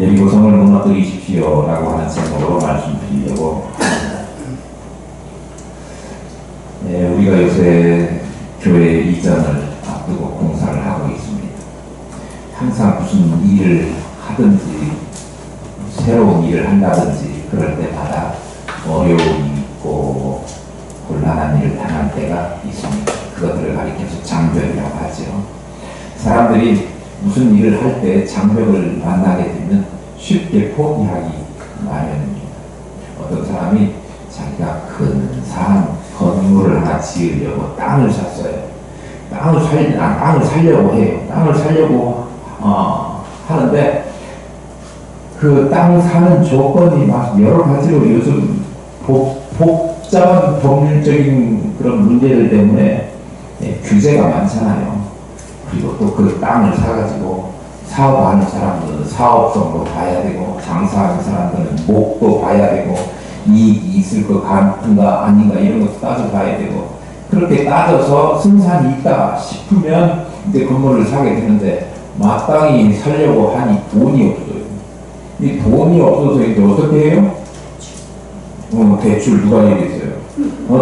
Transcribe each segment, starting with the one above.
여리고성을 무너뜨리십시오 라고 하는 제목으로 말씀드리려고 합니다. 우리가 요새 교회 이전을 앞두고 공사를 하고 있습니다. 항상 무슨 일을 하든지 새로운 일을 한다든지 그럴 때마다 어려움이 있고 곤란한 일을 당할 때가 있습니다. 그것들을 가리켜서 장벽이라고 하죠. 사람들이 무슨 일을 할 때 장벽을 만나게 되면 쉽게 포기하기 마련입니다. 어떤 사람이 자기가 근사한 건물을 하나 지으려고 땅을 샀어요. 땅을 살려고 해요. 땅을 살려고 하는데 그 땅 사는 조건이 막 여러 가지로 요즘 복잡한 법률적인 그런 문제들 때문에 규제가 많잖아요. 그리고 또 그 땅을 사가지고 사업하는 사람들은 사업성도 봐야 되고, 장사하는 사람들은 목도 봐야 되고, 이익이 있을 것 같은가 아닌가 이런 것도 따져봐야 되고, 그렇게 따져서 승산이 있다 싶으면 이제 건물을 사게 되는데, 마땅히 살려고 하니 돈이 없어요. 이 돈이 없어서 이제 어떻게 해요? 대출 누가 얘기했어요?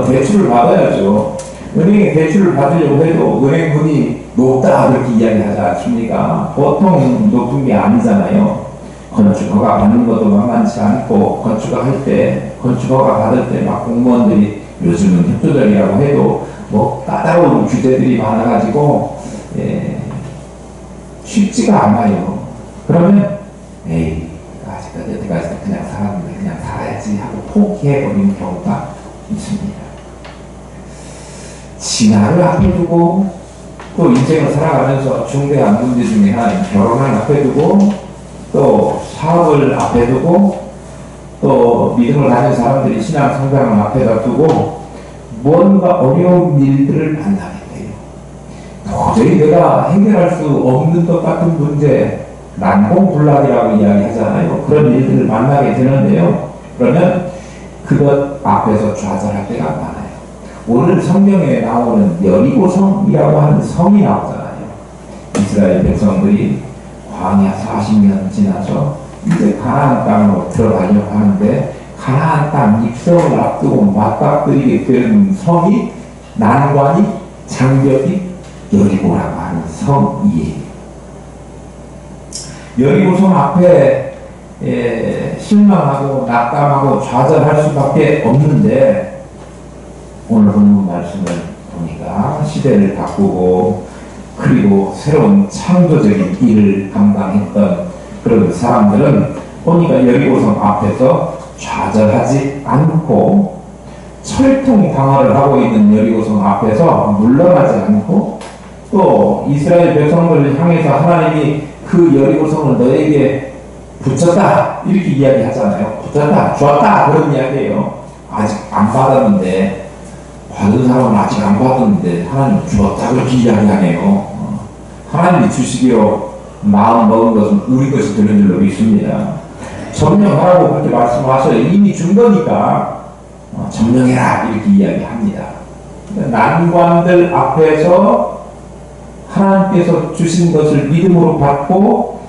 대출을 받아야죠. 은행에 대출을 받으려고 해도 은행분이 높다 그렇게 이야기하지 않습니까? 보통 높은 게 아니잖아요. 건축허가 받는 것도 만만치 않고, 건축허가 받을 때 막 공무원들이 요즘은 협조적이라고 해도 뭐 까다로운 규제들이 많아가지고 쉽지가 않아요. 그러면 아직까지 여태까지 그냥 살았는데 그냥 살아야지 하고 포기해버리는 경우가 있습니다. 진화를 앞에 두고 또 인생을 살아가면서 중대한 문제 중에 하나인 결혼을 앞에 두고 또 사업을 앞에 두고 또 믿음을 가진 사람들이 신앙 성장을 앞에다 두고 뭔가 어려운 일들을 만나게 돼요. 도저히 내가 해결할 수 없는 것 같은 문제, 난공불락이라고 이야기하잖아요. 그런 일들을 만나게 되는데요. 그러면 그것 앞에서 좌절할 때가 많아요. 오늘 성경에 나오는 여리고성이라고 하는 성이 나오잖아요. 이스라엘 백성들이 광야 40년 지나서 이제 가나안 땅으로 들어가려고 하는데, 가나안 땅 입성을 앞두고 맞닥뜨리게 된 성이, 난관이, 장벽이 여리고라고 하는 성이에요. 여리고성 앞에 실망하고 낙담하고 좌절할 수밖에 없는데, 오늘 본문 말씀을 보니까 시대를 바꾸고 그리고 새로운 창조적인 일을 감당했던 그런 사람들은 보니까 여리고성 앞에서 좌절하지 않고, 철통 방어를 하고 있는 여리고성 앞에서 물러나지 않고, 또 이스라엘 백성들을 향해서 하나님이 그 여리고성을 너에게 붙였다 이렇게 이야기하잖아요. 붙였다, 주었다 그런 이야기예요. 아직 안 받았는데, 받은 사람은 아직 안 받았는데 하나님 주었다 그렇게 이야기하네요. 하나님이 주시기로 마음 먹은 것은 우리 것이 되는 줄로 믿습니다. 점령하라고 그렇게 말씀하셔요. 이미 준 거니까 점령해라 이렇게 이야기합니다. 난관들 앞에서 하나님께서 주신 것을 믿음으로 받고,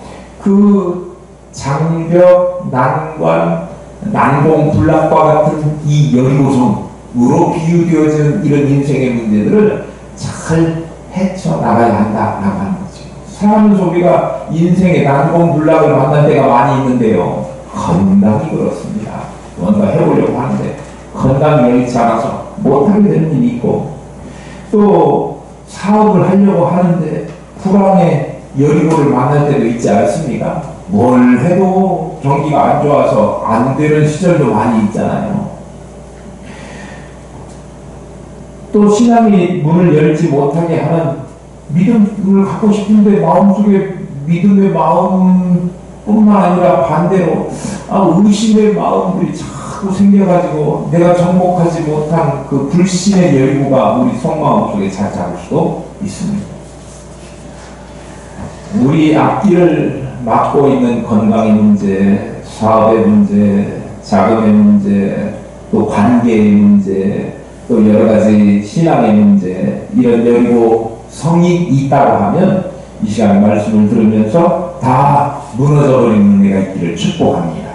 그 장벽, 난관, 난공불락과 같은 이 여리고성으로 비유되어지는 이런 인생의 문제들을 잘 헤쳐나가야 한다라고 하는 거죠. 사람 소비가 인생의 난공불락을 만날 때가 많이 있는데요. 건강이 그렇습니다. 뭔가 해보려고 하는데 건강이 여의치 않아서 못하게 되는 일이 있고, 또 사업을 하려고 하는데 불황의 여리고를 만날 때도 있지 않습니까? 뭘 해도 경기가 안 좋아서 안 되는 시절도 많이 있잖아요. 또 신앙이 문을 열지 못하게 하는, 믿음을 갖고 싶은데 마음속에 믿음의 마음뿐만 아니라 반대로 의심의 마음들이 자꾸 생겨가지고 내가 정복하지 못한 그 불신의 여리고가 우리 속마음 속에 잘 잡을 수도 있습니다. 우리 앞길을 막고 있는 건강의 문제, 사업의 문제, 자금의 문제, 또 관계의 문제, 또 여러 가지 신앙의 문제, 이런 여리고 성이 있다고 하면 이 시간 말씀을 들으면서 다 무너져버리는 은혜가 있기를 축복합니다.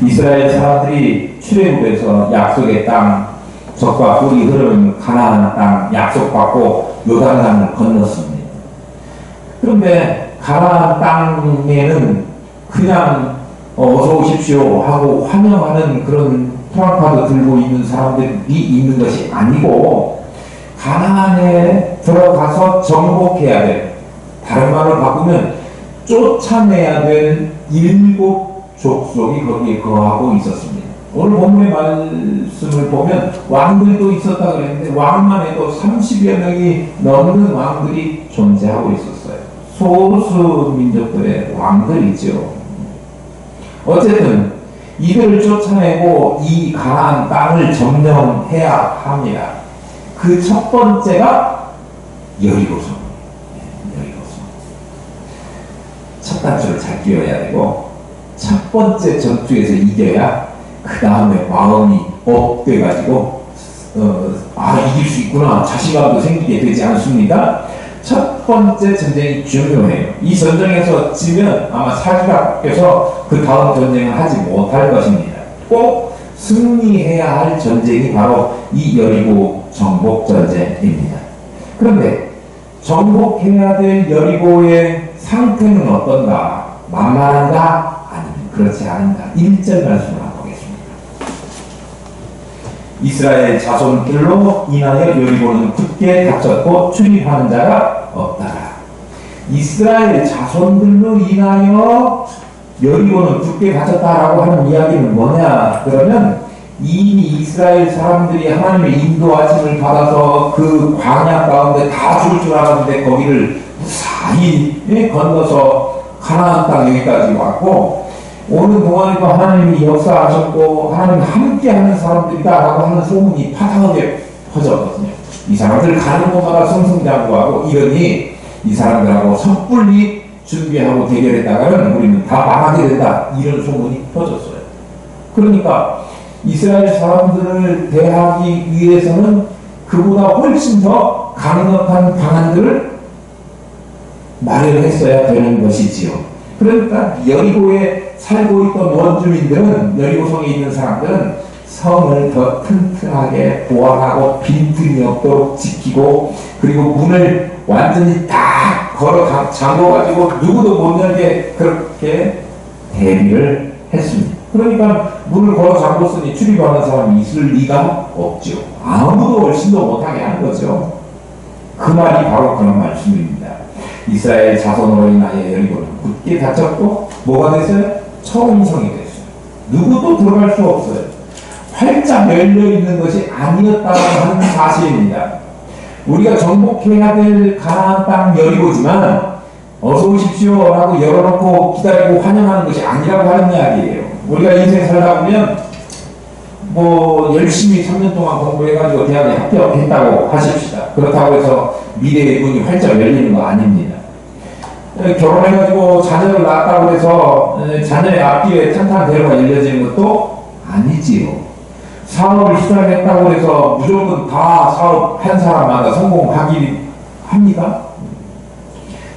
이스라엘 사람들이 출애굽에서 약속의 땅, 젖과 꿀이 흐르는 가나안 땅 약속받고 요단강을 건넜습니다. 그런데 가나안 땅에는 그냥 어서 오십시오 하고 환영하는 그런 프랑카드 들고 있는 사람들이 있는 것이 아니고 가나안에 들어가서 정복해야 될, 다른 말로 바꾸면 쫓아내야 될 7 족속이 거기에 거하고 있었습니다. 오늘 본문의 말씀을 보면 왕들도 있었다 그랬는데 왕만 해도 30여 명이 넘는 왕들이 존재하고 있었어요. 소수 민족들의 왕들이죠. 어쨌든 이들을 쫓아내고 이 가나안 땅을 점령해야 합니다. 그 첫 번째가 여리고성. 첫 단추를 잘 끼워야 되고 첫 번째 전투에서 이겨야 그 다음에 마음이 업돼가지고 이길 수 있구나 자신감도 생기게 되지 않습니까? 첫 번째 전쟁이 중요해요. 이 전쟁에서 지면 아마 사주각께서 그 다음 전쟁을 하지 못할 것입니다. 꼭 승리해야 할 전쟁이 바로 이 여리고 정복 전쟁입니다. 그런데 정복해야 될 여리고의 상태는 어떤가? 만만한가? 아니면 그렇지 않은가? 1절 말씀을 보겠습니다. 이스라엘 자손들로 인하여 여리고는 굳게 닫혔고 출입하는 자가 없다라. 이스라엘 자손들로 인하여 여리고는 굳게 닫혔다라고 하는 이야기는 뭐냐? 그러면 이미 이스라엘 사람들이 하나님의 인도하심을 받아서 그 광야 가운데 다 죽을 줄 알았는데 거기를 무사히 건너서 가나안 땅 여기까지 왔고 오는 동안에도 하나님이 역사하셨고 하나님 함께하는 사람들이다라고 하는 소문이 파다하게 퍼졌거든요. 이 사람들 가는 곳마다 승승장구하고 이러니 이 사람들하고 섣불리 준비하고 대결했다가는 우리는 다 망하게 된다 이런 소문이 퍼졌어요. 그러니까 이스라엘 사람들을 대하기 위해서는 그보다 훨씬 더 강력한 방안들을 마련했어야 되는 것이지요. 그러니까 여리고에 살고 있던 원주민들은, 여리고성에 있는 사람들은 성을 더 튼튼하게 보완하고 빈틈이 없도록 지키고 그리고 문을 완전히 딱 걸어 잠궈가지고 누구도 못 열게 그렇게 대비를 했습니다. 그러니까 문을 걸어 잠궜으니 출입하는 사람이 있을 리가 없죠. 아무도 얼씬도 못하게 하는 거죠. 그 말이 바로 그런 말씀입니다. 이스라엘 자손으로 인하여 여리고는 굳게 닫혔고 뭐가 됐어요? 처음성이 됐어요. 누구도 들어갈 수 없어요. 활짝 열려있는 것이 아니었다고 하는 사실입니다. 우리가 정복해야 될 가나안 땅 여리고지만 어서 오십시오 라고 열어놓고 기다리고 환영하는 것이 아니라고 하는 이야기예요. 우리가 인생 살다 보면 뭐 열심히 3년 동안 공부해가지고 대학에 합격했다고 하십시다. 그렇다고 해서 미래의 문이 활짝 열리는 거 아닙니다. 결혼해가지고 자녀를 낳았다고 해서 자녀의 앞뒤에 탄탄대로가 열려지는 것도 아니지요. 사업을 시작했다고 해서 무조건 다 사업 한 사람마다 성공하기 합니까?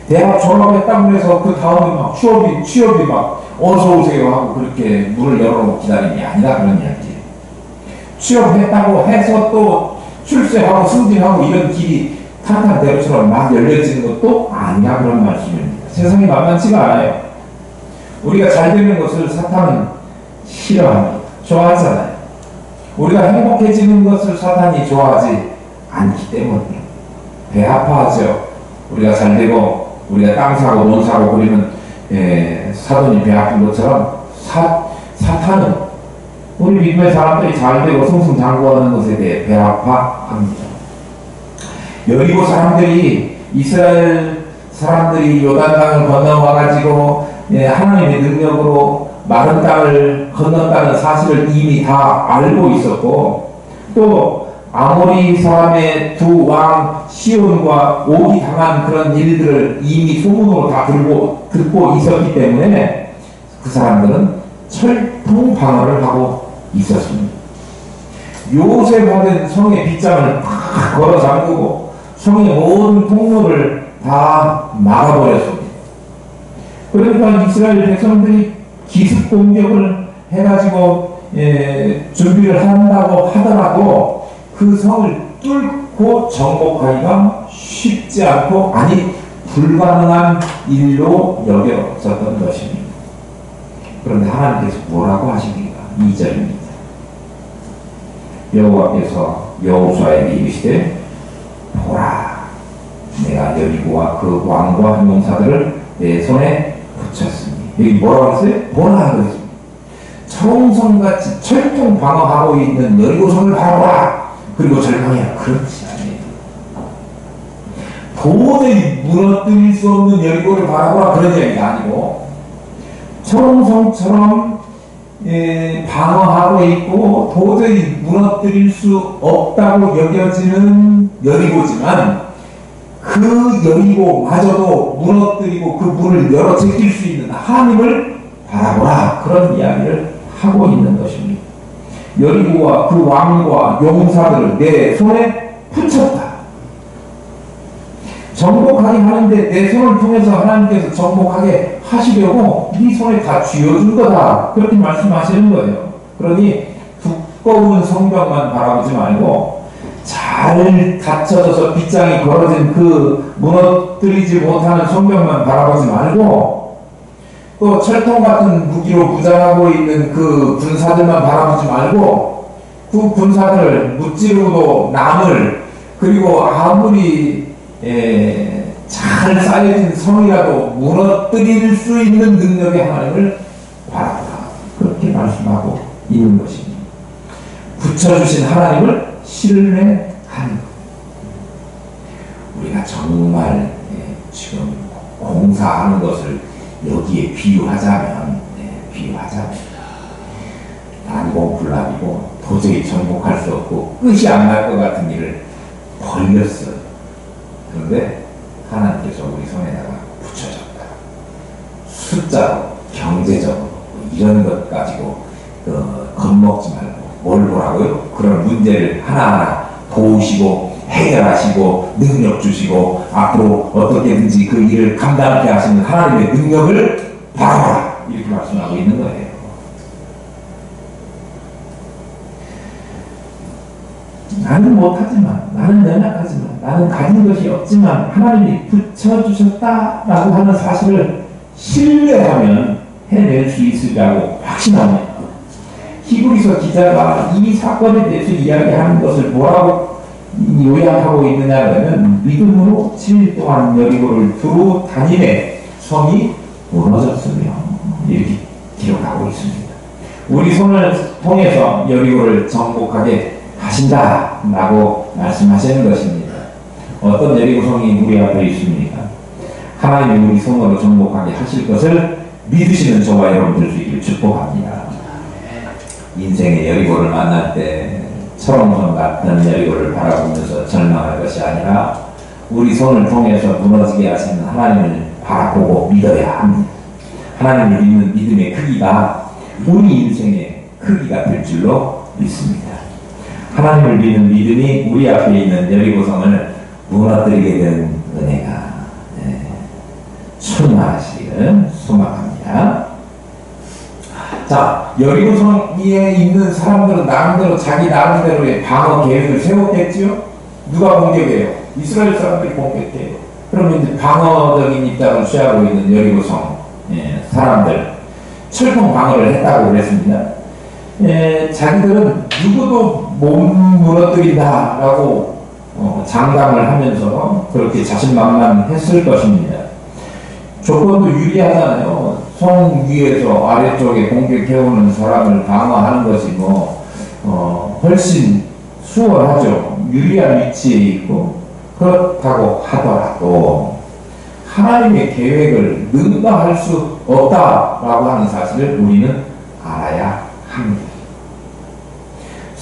대학 졸업했다고 해서 그 다음에 막 취업이 막 어서 오세요 하고 그렇게 문을 열어놓고 기다리는 게 아니라 그런 이야기예요. 취업했다고 해서 또 출세하고 승진하고 이런 길이 탄탄대로처럼 막 열려지는 것도 아니라 그런 말씀입니다. 세상이 만만치가 않아요. 우리가 잘 되는 것을 사탄은 싫어합니다. 좋아하잖아요. 우리가 행복해지는 것을 사탄이 좋아하지 않기 때문이에요. 배 아파하죠. 우리가 잘 되고 우리가 땅 사고 돈 사고 그러면 사돈이 배 아픈 것처럼 사탄은 우리 믿음의 사람들이 잘 되고 승승장구하는 것에 대해 배 아파합니다. 여리고 사람들이 이스라엘 사람들이 요단강을 건너와가지고 하나님의 능력으로 마른 땅을 건넜다는 사실을 이미 다 알고 있었고 또 아모리 사람의 두 왕 시온과 오기 당한 그런 일들을 이미 소문으로 다 듣고 있었기 때문에 그 사람들은 철통 방어를 하고 있었습니다. 요새받은 성의 빗장을 다 걸어 잠그고 성의 모든 통로를 다 막아버렸습니다. 그러니까 이스라엘 백성들이 기습 공격을 해가지고 준비를 한다고 하더라도 그 성을 뚫고 정복하기가 쉽지 않고, 아니 불가능한 일로 여겨졌던 것입니다. 그런데 하나님께서 뭐라고 하십니까? 2절입니다. 여호와께서 여호수아에게 이르시되 보라, 내가 여리고와 그 왕과 용사들을 내 손에 붙였으니. 여기 뭐라고 했어요? 보라 그랬습니다. 청성같이 철통 방어하고 있는 여리고성을 바라보라. 그리고 절망이야. 그렇지 않아요. 도저히 무너뜨릴 수 없는 여리고를 바라보라, 그런 이야기가 아니고, 청성처럼 방어하고 있고 도저히 무너뜨릴 수 없다고 여겨지는 여리고지만, 그 여리고마저도 무너뜨리고 그 문을 열어 제낄 수 있는 하나님을 바라보라, 그런 이야기를 하고 있는 것입니다. 여리고와 그 왕과 용사들을 내 손에 붙였다. 정복하게 하는데 내 손을 통해서 하나님께서 정복하게 하시려고 네 손에 다 쥐어준 거다, 그렇게 말씀하시는 거예요. 그러니 두꺼운 성벽만 바라보지 말고 잘 닫혀져서 빗장이 걸어진 그 무너뜨리지 못하는 성벽만 바라보지 말고, 또 철통 같은 무기로 무장하고 있는 그 군사들만 바라보지 말고, 그 군사들 무찌르고도 남을, 그리고 아무리 잘 쌓여진 성이라도 무너뜨릴 수 있는 능력의 하나님을 바라보라, 그렇게 말씀하고 있는 것입니다. 붙여주신 하나님을 신뢰하는 것. 우리가 정말 지금 공사하는 것을 여기에 비유하자면 난공불락이고 도저히 정복할 수 없고 끝이 안 날 것 같은 일을 벌렸어요. 그런데 하나님께서 우리 손에다가 붙여줬다. 숫자로, 경제적으로 이런 것 가지고 겁먹지 말고, 뭘 보라고요? 그런 문제를 하나하나 도우시고 해결하시고 능력 주시고 앞으로 어떻게든지 그 일을 감당하게 하시는 하나님의 능력을 바라보라, 이렇게 말씀하고 있는 거예요. 나는 못하지만, 나는 연약하지만, 나는 가진 것이 없지만 하나님이 붙여주셨다라고 하는 사실을 신뢰하면 해낼 수 있으리라고 확신합니다. 히브리서 기자가 이 사건에 대해서 이야기하는 것을 뭐라고 요약하고 있느냐면, 믿음으로 7일 동안 여리고를 두루 다니매 성이 무너졌으며, 이렇게 기록하고 있습니다. 우리 손을 통해서 여리고를 정복하게 하신다라고 말씀하시는 것입니다. 어떤 여리고성이 우리 앞에 있습니까? 하나님이 우리 손으로 정복하게 하실 것을 믿으시는 저와 여러분들 되기를 축복합니다. 인생의 여리고를 만날 때 철옹성 같은 여리고를 바라보면서 절망할 것이 아니라 우리 손을 통해서 무너지게 하시는 하나님을 바라보고 믿어야 합니다. 하나님을 믿는 믿음의 크기가 우리 인생의 크기가 될 줄로 믿습니다. 하나님을 믿는 믿음이 우리 앞에 있는 여리고성을 무너뜨리게 된 은혜가 충만하시기를 소망합니다. 자, 여리고성에 있는 사람들은 나름대로 자기 나름대로의 방어 계획을 세웠겠지요? 누가 공격해요? 이스라엘 사람들이 공격해요. 그러면 이제 방어적인 입장을 취하고 있는 여리고성 사람들, 철통 방어를 했다고 그랬습니다. 자기들은 누구도 못 무너뜨린다라고 장담을 하면서 그렇게 자신만만했을 것입니다. 조건도 유리하잖아요. 성 위에서 아래쪽에 공격해오는 사람을 방어하는 것이 훨씬 수월하죠. 유리한 위치에 있고. 그렇다고 하더라도 하나님의 계획을 능가할 수 없다라고 하는 사실을 우리는 알아야 합니다.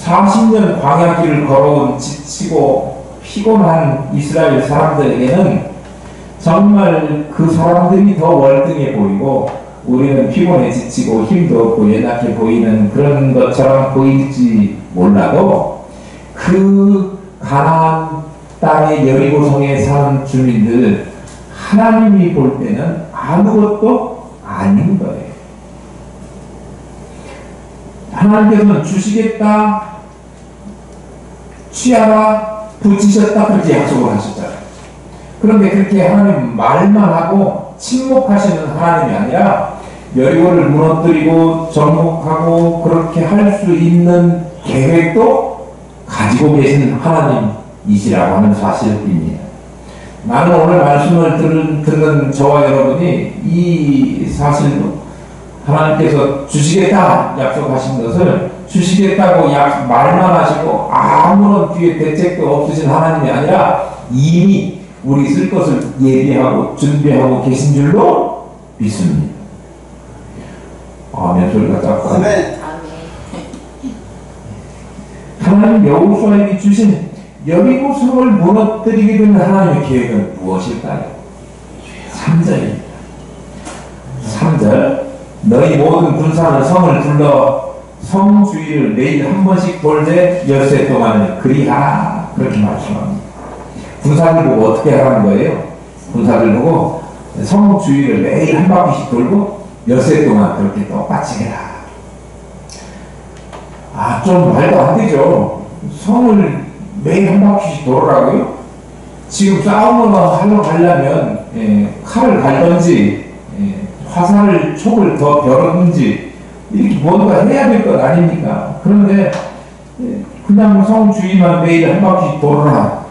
40년 광야길을 걸어온 지치고 피곤한 이스라엘 사람들에게는 정말 그 사람들이 더 월등해 보이고, 우리는 피곤해 지치고 힘도 없고 연약해 보이는 그런 것처럼 보일지 몰라도, 그 가나안 땅의 여리고성에 사는 주민들, 하나님이 볼 때는 아무것도 아닌 거예요. 하나님께서는 주시겠다, 취하라, 붙이셨다 그렇게 약속을 하셨잖아요. 그런데 그렇게 하나님 말만 하고 침묵하시는 하나님이 아니라 여리고를 무너뜨리고 정복하고 그렇게 할 수 있는 계획도 가지고 계신 하나님이시라고 하는 사실입니다. 나는 오늘 말씀을 듣는 저와 여러분이 이 사실도 하나님께서 주시겠다 약속하신 것을 주시겠다고 말만 하시고 아무런 뒤에 대책도 없으신 하나님이 아니라 이미 우리 쓸 것을 예비하고 준비하고 계신 줄로 믿습니다. 아멘 소리가 작고. 하나님 여호수아에게 주신 여리고 성을 무너뜨리게 된 하나님의 계획은 무엇일까요? 3절입니다. 3절 너희 모든 군사는 성을 둘러 성 주위를 매일 한 번씩 돌되 엿새 동안은 그리하라 그렇게 말씀합니다. 군사들 보고 어떻게 하라는 거예요? 군사들 보고 성 주위를 매일 한 바퀴씩 돌고 엿새 동안 그렇게 똑같이 해라. 좀 말도 안 되죠. 성을 매일 한 바퀴씩 돌으라고요? 지금 싸움을 하러 가려면 칼을 갈던지 화살을 촉을 더 벼르든지 이렇게 뭔가 해야 될 것 아닙니까? 그런데 그냥 성 주위만 매일 한 바퀴 돌으라.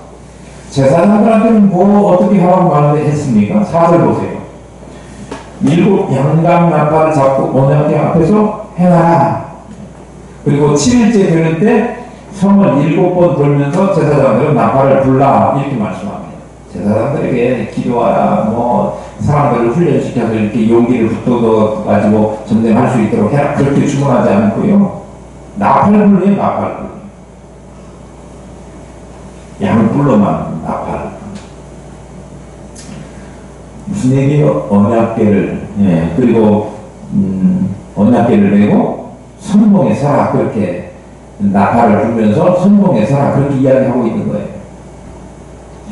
제사장들한테는 뭐 어떻게 하라고 말했습니까? 4절 보세요. 7 양감 나팔을 잡고 언약궤 앞에서 행하라. 그리고 7일째 되는 때 성을 7번 돌면서 제사장들은 나팔을 불라 이렇게 말씀합니다. 제사장들에게 기도하라, 사람들을 훈련시켜서 이렇게 용기를 붙어가지고 전쟁할 수 있도록 해라 그렇게 주문하지 않고요. 나팔을 불러요. 나팔을 불러요. 양불로만 나팔을. 무슨 얘기예요? 언약궤를 그리고 언약궤를 메고 선봉에 서라 그렇게 나팔을 불면서 선봉에 서라 그렇게 이야기하고 있는 거예요.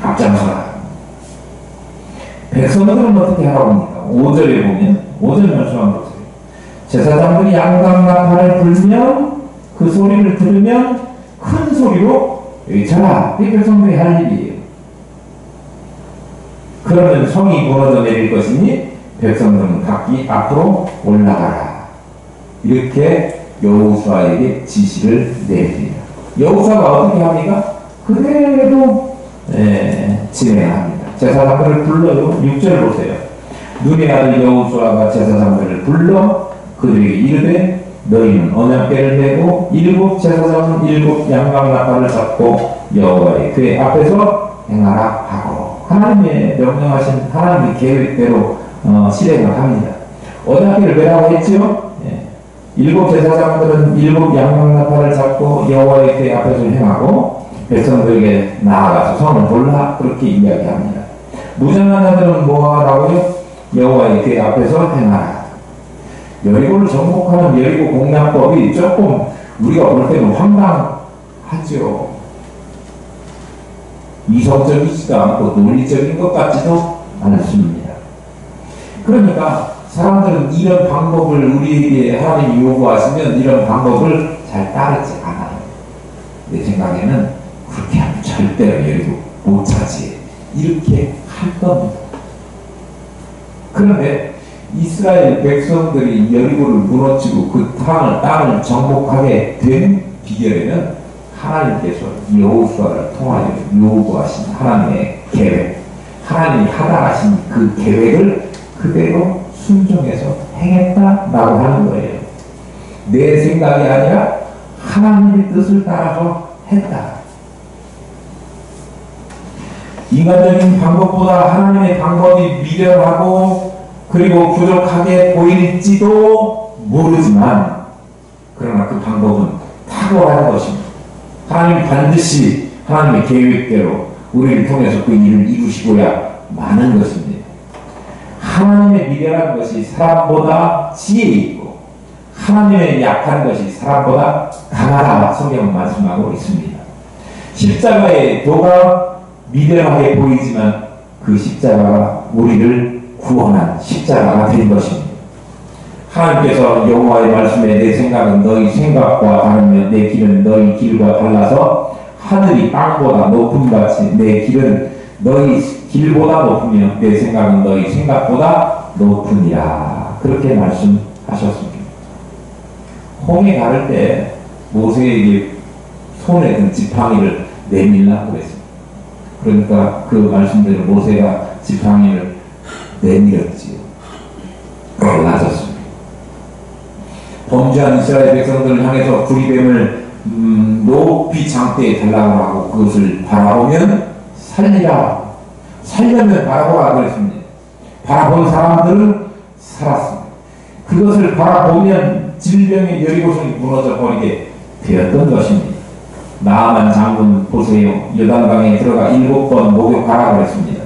앞장서라. 백성들은 어떻게 하라고 합니까? 5절에 보면 5절 말씀 한번 보세요. 제사장들이 양감 나팔을 불면 그 소리를 들으면 큰 소리로 외쳐라. 이 백성들이 할 일이에요. 그러면 성이 무너져 내릴 것이니 백성들은 각기 앞으로 올라가라. 이렇게 여호수아에게 지시를 내립니다. 여호수아가 어떻게 합니까? 그대로 진행합니다. 제사장들을 불러요. 6절 보세요. 눈의 아들 여호수아가 제사장들을 불러 그들에게 이르되 너희는 언약궤를 메고 7 제사장은 7 양감 나팔을 잡고 여호와의 궤 앞에서 행하라 하고 하나님의 명령하신 하나님의 계획대로 실행을 합니다. 언약궤를 메라고 했지요. 7 제사장들은 7 양감 나팔을 잡고 여호와의 궤 앞에서 행하고 백성들에게 나아가서 성을 돌라 그렇게 이야기합니다. 무장한 자들은 뭐하라고요? 여호와의 궤 앞에서 행하라. 여리고를 정복하는 여리고 공략법이 조금 우리가 볼 때는 황당하죠. 이성적이지도 않고 논리적인 것 같지도 않습니다. 그러니까 사람들은 이런 방법을 우리에게 하나님이 요구하시면 이런 방법을 잘 따르지 않아요. 내 생각에는 그렇게 하면 절대로 여리고 못 차지. 이렇게 할 겁니다. 그런데 이스라엘 백성들이 여리고를 무너뜨리고 그 땅을 정복하게 된 비결에는 하나님께서 여호수아를 통하여 요구하신 하나님의 계획, 하나님이 하다 하신 그 계획을 그대로 순종해서 행했다라고 하는 거예요. 내 생각이 아니라 하나님의 뜻을 따라서 했다. 인간적인 방법보다 하나님의 방법이 미련하고 그리고 부족하게 보일지도 모르지만 그러나 그 방법은 탁월한 것입니다. 하나님이 반드시 하나님의 계획대로 우리를 통해서 그 일을 이루시고야 마는 것입니다. 하나님의 미련한 것이 사람보다 지혜 있고 하나님의 약한 것이 사람보다 강하다 성경은 말씀하고 있습니다. 십자가의 도가 미련하게 보이지만 그 십자가가 우리를 구원한 십자가가 된 것입니다. 하나님께서 여호와의 말씀에 내 생각은 너희 생각과 다르며 내 길은 너희 길과 달라서 하늘이 땅보다 높음 같이 내 길은 너희 길보다 높으며 내 생각은 너희 생각보다 높으니라. 그렇게 말씀하셨습니다. 홍해 가를 때 모세에게 손에 든 지팡이를 내밀라고 그랬습니다. 그러니까 그 말씀대로 모세가 지팡이를 내밀었지요. 갈라졌습니다. 범죄한 이스라엘 백성들을 향해서 구리뱀을 높이 장대에 달라고 하고 그것을 바라보면 살리라. 살려면 바라보라 그랬습니다. 바라본 사람들은 살았습니다. 그것을 바라보면 질병의 여리고성이 무너져 버리게 되었던 것입니다. 나아만 장군 보세요. 요단강에 들어가 7번 목욕하라 그랬습니다.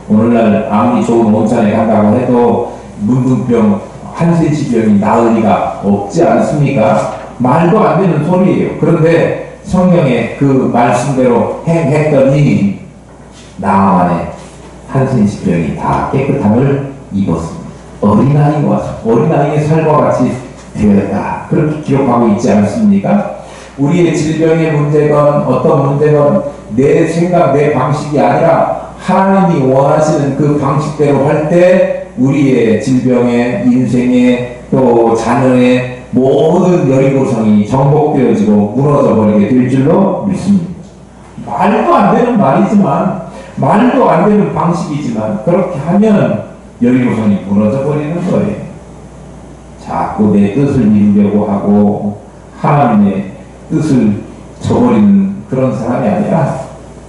오늘날 아무리 좋은 온천에 간다고 해도 문둥병, 한센치병이 나을 리가 없지 않습니까? 말도 안 되는 소리예요. 그런데 성경의 그 말씀대로 행했더니 나만의 한센치병이 다 깨끗함을 입었습니다. 어린아이의 살과 같이 되었다. 그렇게 기록하고 있지 않습니까? 우리의 질병의 문제건 어떤 문제건 내 생각, 내 방식이 아니라 하나님이 원하시는 그 방식대로 할 때 우리의 질병의, 인생의, 또 자녀의 모든 여리고성이 정복되어지고 무너져버리게 될 줄로 믿습니다. 말도 안 되는 말이지만, 말도 안 되는 방식이지만 그렇게 하면 여리고성이 무너져버리는 거예요. 자꾸 내 뜻을 이루려고 하고 하나님의 뜻을 저버리는 그런 사람이 아니라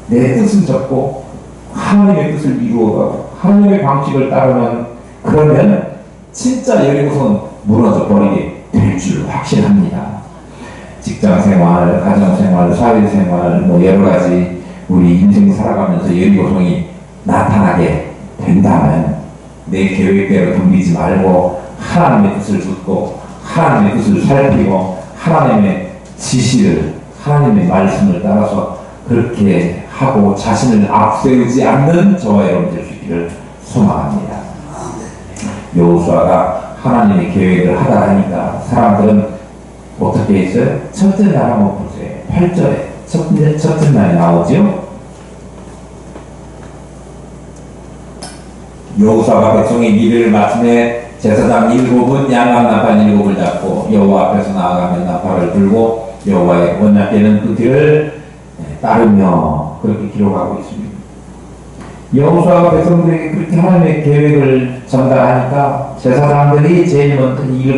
내 뜻은 접고 하나님의 뜻을 이루어가고 하나님의 방식을 따르면 그러면 진짜 여리고성은 무너져 버리게 될 줄 확신합니다. 직장생활, 가정생활, 사회생활 뭐 여러가지 우리 인생 살아가면서 여리고성이 나타나게 된다면 내 계획대로 덤비지 말고 하나님의 뜻을 듣고 하나님의 뜻을 살피고 하나님의 지시를, 하나님의 말씀을 따라서 그렇게 하고 자신을 앞세우지 않는 저와 여러분 될 수 있기를 소망합니다. 여호수아가 하나님의 계획을 하다 하니까 사람들은 어떻게 했어요? 첫째 날 한번 보세요. 8절에 첫째 날에 나오죠. 여호수아가 백성의 미래를 마침내 제사장 7은 양각 나팔 7을 잡고 여호와 앞에서 나아가며 나팔을 불고 여호와의 언약궤는 그 뒤를 따르며 그렇게 기록하고 있습니다. 여호수아가 백성들에게 그렇게 하나님의 계획을 전달하니까 제사장들이 제일 먼저 7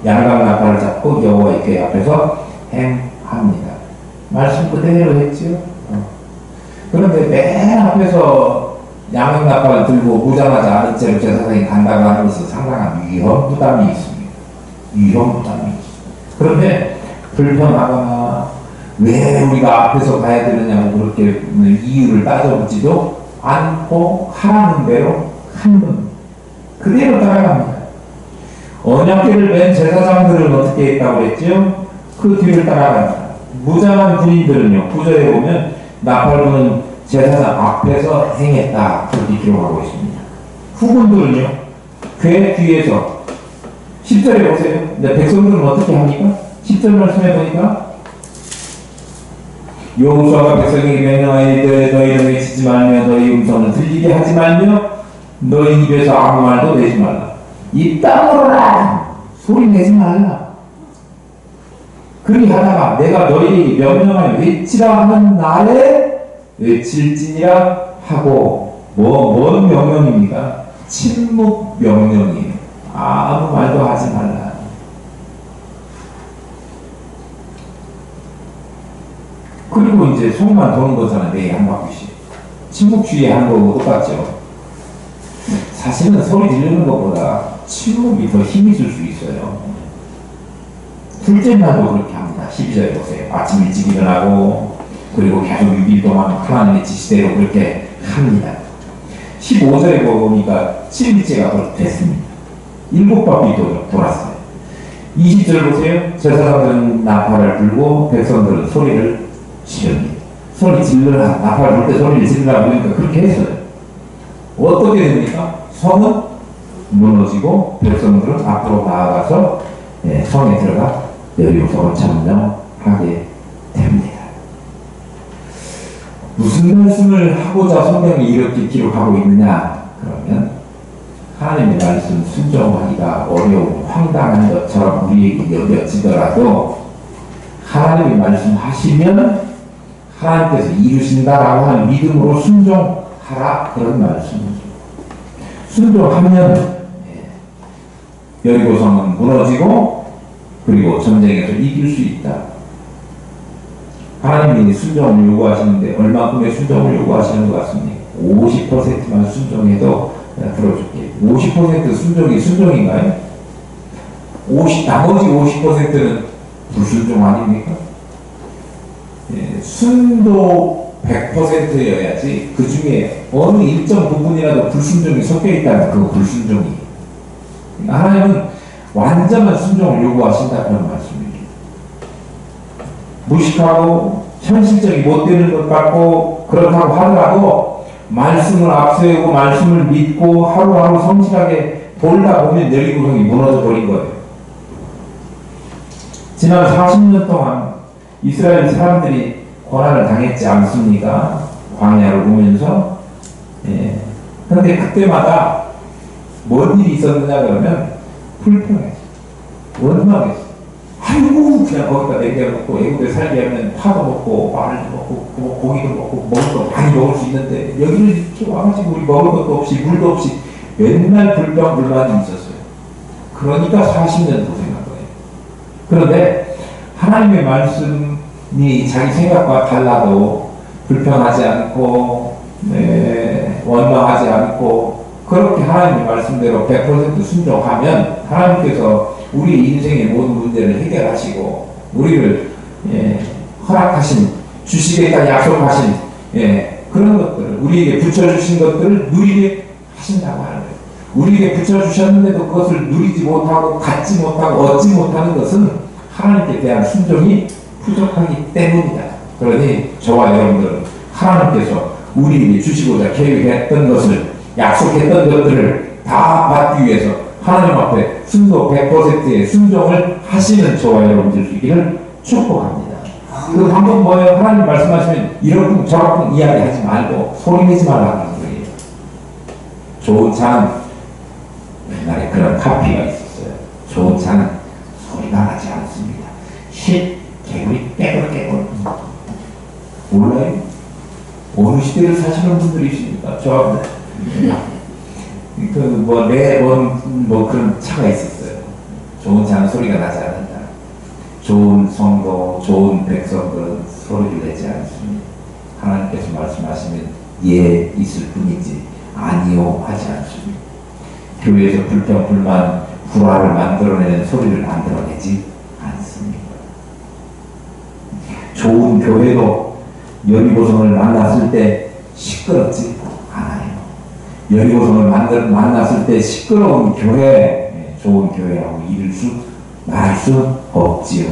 양각 나팔을 잡고 여호와의 궤 앞에서 행합니다. 말씀 그대로 했지요. 그런데 맨 앞에서 양각 나팔을 들고 보자마자 아는 채로 제사장이 간다고 하는 것은 상당한 위험 부담이 있습니다. 위험 부담이 있습니다. 그런데 불편하거나 왜 우리가 앞에서 가야 되느냐고 그렇게 이유를 따져보지도 않고 하라는 대로 하는 그대로 따라갑니다. 언약궤를 맨 제사장들은 어떻게 했다고 그랬죠? 그 뒤를 따라갑니다. 무장한 군인들은요, 9절에 보면 나팔 부는 제사장 앞에서 행했다 그렇게 기록하고 있습니다. 후군들은요, 궤 뒤에서 10절에 보세요. 백성들은 어떻게 합니까? 10절 말씀해 보니까 여호수아가 백성에게 명령하여 너희는 외치지 말며 너희 음성을 들리게 하지 말며 너희 입에서 아무 말도 내지 말라. 입 다물어라. 소리 내지 말라. 그리하다가 내가 너희 명령하여 외치라 하는 날에 외칠지니라 하고 뭔 명령입니까? 침묵 명령이에요. 아무 말도 하지 말라. 그리고 이제 속만 도는 거잖아요. 매일 한 바퀴씩. 침묵주의에 하는 거하고 똑같죠. 사실은 소리 지르는 것보다 침묵이 더 힘이 있을 수 있어요. 둘째 날도 그렇게 합니다. 12절에 보세요. 아침 일찍 일어나고 그리고 계속 6일 동안 하나님의 지시대로 그렇게 합니다. 15절에 보니까 7일째가 됐습니다. 7바퀴 돌았어요. 20절 보세요. 제사장들은 나팔을 불고 백성들은 소리를 지릅니다. 소리 질러라. 나팔 불 때 소리를 질러라. 그러니까 그렇게 했어요. 어떻게 됩니까? 성은 무너지고 백성들은 앞으로 나아가서 성에 들어가 여리고성을 점령하게 됩니다. 무슨 말씀을 하고자 성경이 이렇게 기록하고 있느냐? 그러면 하나님의 말씀 순종하기가 어려운 황당한 것처럼 우리에게 여겨지더라도 하나님의 말씀 하시면 하나님께서 이루신다라고 하는 믿음으로 순종하라, 그런 말씀이죠. 순종하면 여리고성은 무너지고 그리고 전쟁에서 이길 수 있다. 하나님이 순종을 요구하시는데 얼마큼의 순종을 요구하시는 것 같습니까? 50%만 순종해도 들어줄게. 50% 순종이 순종인가요? 나머지 50%는 불순종 아닙니까? 순도 100%여야지 그 중에 어느 일정 부분이라도 불순종이 섞여 있다면 그거 불순종이에요. 하나님은 완전한 순종을 요구하신다, 그런 말씀입니다. 무식하고 현실적이 못 되는 것 같고 그렇다고 하더라도 말씀을 앞세우고 말씀을 믿고 하루하루 성실하게 돌다 보면 여리고성이 무너져 버린 거예요. 지난 40년 동안 이스라엘 사람들이 고난을 당했지 않습니까? 광야를 오면서. 그런데 그때마다 뭔 일이 있었느냐 그러면 불평했어. 원망했어. 아이고 그냥 거기다 남겨놓고 애국에 살게 하면 파도 먹고 마늘도 먹고 고기도 먹고 먹을 거 많이 먹을 수 있는데 여기를 이렇게 와가지고 우리 먹을 것도 없이 물도 없이 맨날 불평불만이 있었어요. 그러니까 40년 고생한 거예요. 그런데 하나님의 말씀이 자기 생각과 달라도 불평하지 않고 원망하지 않고 그렇게 하나님의 말씀대로 100% 순종하면 하나님께서 우리 인생의 모든 문제를 해결하시고 우리를 허락하신, 주시겠다 약속하신 그런 것들을, 우리에게 붙여주신 것들을 누리게 하신다고 하는 거예요. 우리에게 붙여주셨는데도 그것을 누리지 못하고 갖지 못하고 얻지 못하는 것은 하나님께 대한 순종이 부족하기 때문이다. 그러니 저와 여러분들은 하나님께서 우리에게 주시고자 계획했던 것을, 약속했던 것들을 다 받기 위해서 하나님 앞에 순도 100%의 순종을 하시는 저와 여러분들이기를 축복합니다. 그 방법 뭐예요? 하나님 말씀하시면 이렇게 저렇게 이야기하지 말고 소리내지 말라는 거예요. 좋은 차는 옛날에 그런 카피가 있었어요. 좋은 차는 소리가 나지 않습니다. 개구리 깨글깨글. 몰라요? 어느 시대를 사시는 분들이십니까? 저한테 그런 차가 있었어요. 좋은 차는 소리가 나지 않는다. 좋은 성도, 좋은 백성들은 소리를 내지 않습니다. 하나님께서 말씀하시면 예 있을 뿐이지 아니요 하지 않습니다. 교회에서 불평, 불만, 불화를 만들어내는 소리를 만들어내지 않습니다. 좋은 교회도 여리고성을 만났을 때 시끄럽지 않아요. 여리고성을 만났을 때 시끄러운 교회, 좋은 교회라고 말할 수 없지요.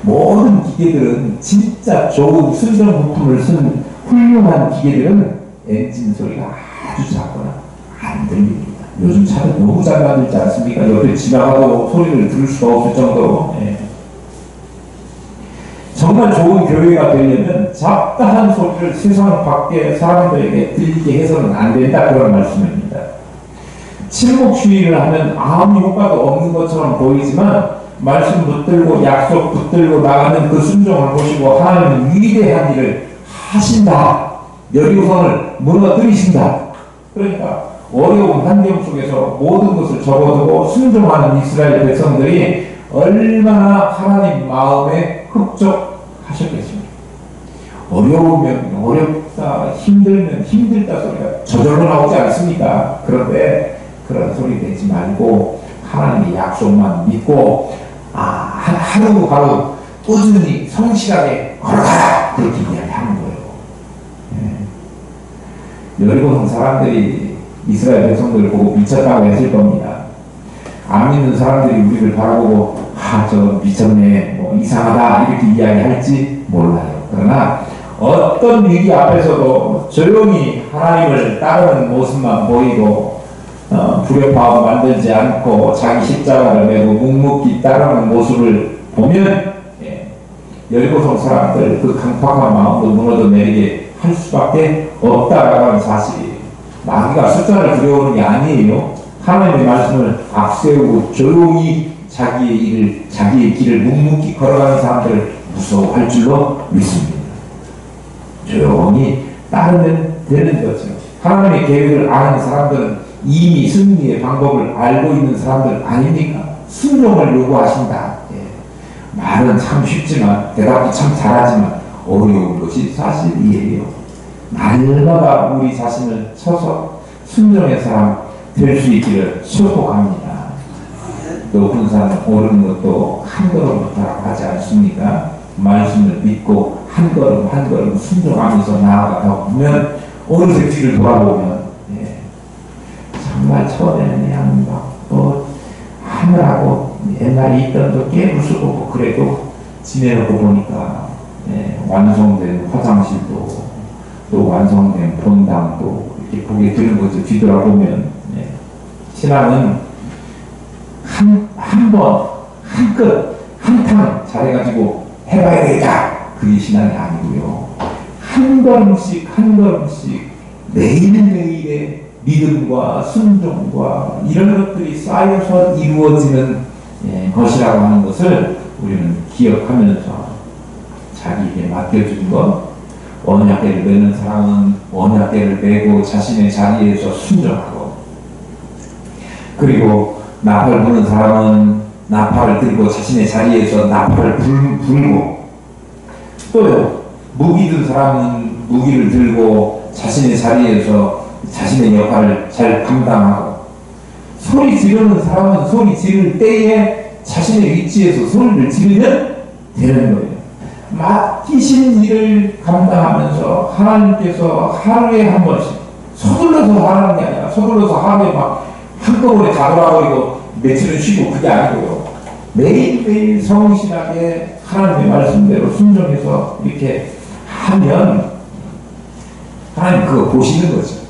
모든 기계들은 진짜 좋은 순정 부품을 쓴 훌륭한 기계들은 엔진 소리가 아주 작거나 안 들립니다. 요즘 차는 너무 잘 만들지 않습니까? 옆에 지나가도 소리를 들을 수가 없을 정도로. 정말 좋은 교회가 되려면 잡다한 소리를 세상 밖에 사람들에게 들리게 해서는 안 된다, 그런 말씀입니다. 침묵 주의를 하면 아무 효과도 없는 것처럼 보이지만 말씀 붙들고 약속 붙들고 나가는 그 순종을 보시고 하나님은 위대한 일을 하신다. 여리고성을 무너뜨리신다. 그러니까 어려운 환경 속에서 모든 것을 접어두고 순종하는 이스라엘 백성들이 얼마나 하나님 마음에 흡족하셨겠습니까? 어려우면 어렵다, 힘들면 힘들다 소리가 저절로 나오지 않습니까? 그런데 그런 소리 내지 말고 하나님의 약속만 믿고 하루하루 꾸준히 성실하게 걸어가라, 그렇게 이야기하는 거예요. 여리고성 사람들이 이스라엘 백성들을 보고 미쳤다고 했을 겁니다. 안 믿는 사람들이 우리를 바라보고 저 미쳤네, 이상하다 이렇게 이야기할지 몰라요. 그러나 어떤 위기 앞에서도 조용히 하나님을 따르는 모습만 보이고 불협화음 만들지 않고 자기 십자가를 메고 묵묵히 따르는 모습을 보면 여리고성 사람들 그 강팍한 마음도 무너져 내리게 할 수밖에 없다라고 하는 사실이에요. 마귀가 숫자를 들여오는 게 아니에요. 하나님의 말씀을 앞세우고 조용히 자기의 길을 묵묵히 걸어가는 사람들을 무서워할 줄로 믿습니다. 조용히 따르면 되는 거죠. 하나님의 계획을 아는 사람들은 이미 승리의 방법을 알고 있는 사람들 아닙니까? 순종을 요구하신다. 말은 참 쉽지만 대답도 참 잘하지만 어려운 것이 사실이에요. 날마다 우리 자신을 쳐서 순종의 사람 될 수 있기를 축복합니다. 높은 산 오르는 것도 한 걸음부터 하지 않습니까? 말씀을 믿고 한 걸음 한 걸음 순종하면서 나아가다 보면 어느새 뒤를 돌아보면 정말 처음에는 그냥 하느라고 옛날에 있던 거 깨부수고 그래도 지내고 보니까 완성된 화장실도 또 완성된 본당도 이렇게 보게 되는 거죠. 뒤돌아보면 신앙은 한 번, 한 끗, 한탕 잘해가지고 해봐야 되겠다. 그게 신앙이 아니고요. 한 걸음씩 한 걸음씩 매일매일의 믿음과 순종과 이런 것들이 쌓여서 이루어지는 것이라고 하는 것을 우리는 기억하면서 자기에게 맡겨준 것, 언약궤를 메는 사람은 언약궤를 메고 자신의 자리에서 순종하고, 그리고 나팔 부는 사람은 나팔을 들고 자신의 자리에서 나팔을 불고, 또요 무기 든 사람은 무기를 들고 자신의 자리에서 자신의 역할을 잘 감당하고, 소리 지르는 사람은 소리 지를 때에 자신의 위치에서 소리를 지르면 되는 거예요. 맡기신 일을 감당하면서 하나님께서 하루에 한 번씩 서둘러서 하는 게 아니라 서둘러서 하루에 막 한꺼번에 다 돌아버리고 며칠은 쉬고 그게 아니고요. 매일매일 성실하게 하나님의 말씀대로 순종해서 이렇게 하면 하나님 그거 보시는 거죠.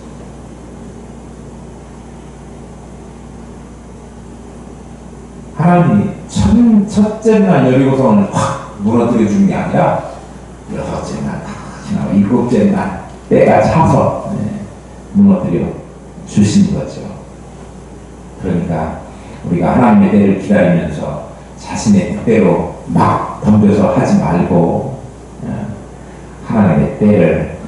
하나님이 첫째 날 여리고성을 확 무너뜨려 주는 게 아니라 여섯째 날, 일곱째 날 때가 차서 무너뜨려 주신 거죠. 그러니까 우리가 하나님의 때를 기다리면서 자신의 뜻대로 막 덤벼서 하지 말고 하나님의 때를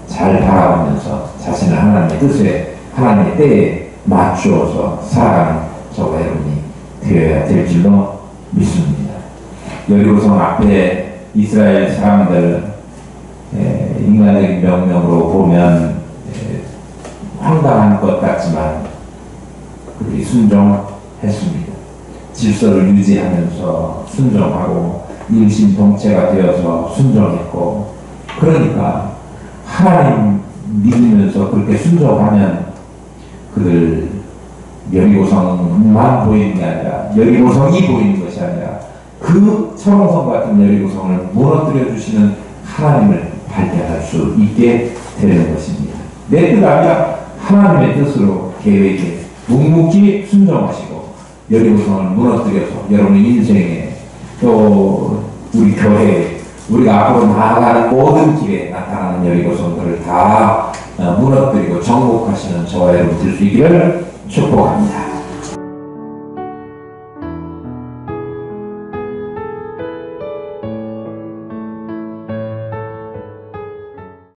잘 바라보면서 자신을 하나님의 뜻에, 하나님의 때에 맞추어서 살아가는 저와 여러분이 되어야 될 줄로 믿습니다. 여리고성 앞에 이스라엘 사람들 인간적인 명령으로 보면 황당한 것 같지만 그들이 순종했습니다. 질서를 유지하면서 순종하고 일심동체가 되어서 순종했고, 그러니까 하나님 믿으면서 그렇게 순종하면 그들 여리고성만 보이는 게 아니라 여리고성이 보이는 것이 아니라 그 청성 같은 여리고성을 무너뜨려 주시는 하나님을 발견할 수 있게 되는 것입니다. 내 뜻 아니라 하나님의 뜻으로 계획에 묵묵히 순종하시고 여리고성을 무너뜨려서 여러분의 인생에 또 우리 교회에 우리가 앞으로 나아가는 모든 길에 나타나는 여리고성들을 다 무너뜨리고 정복하시는 저와 여러분 될 수 있기를 축복합니다.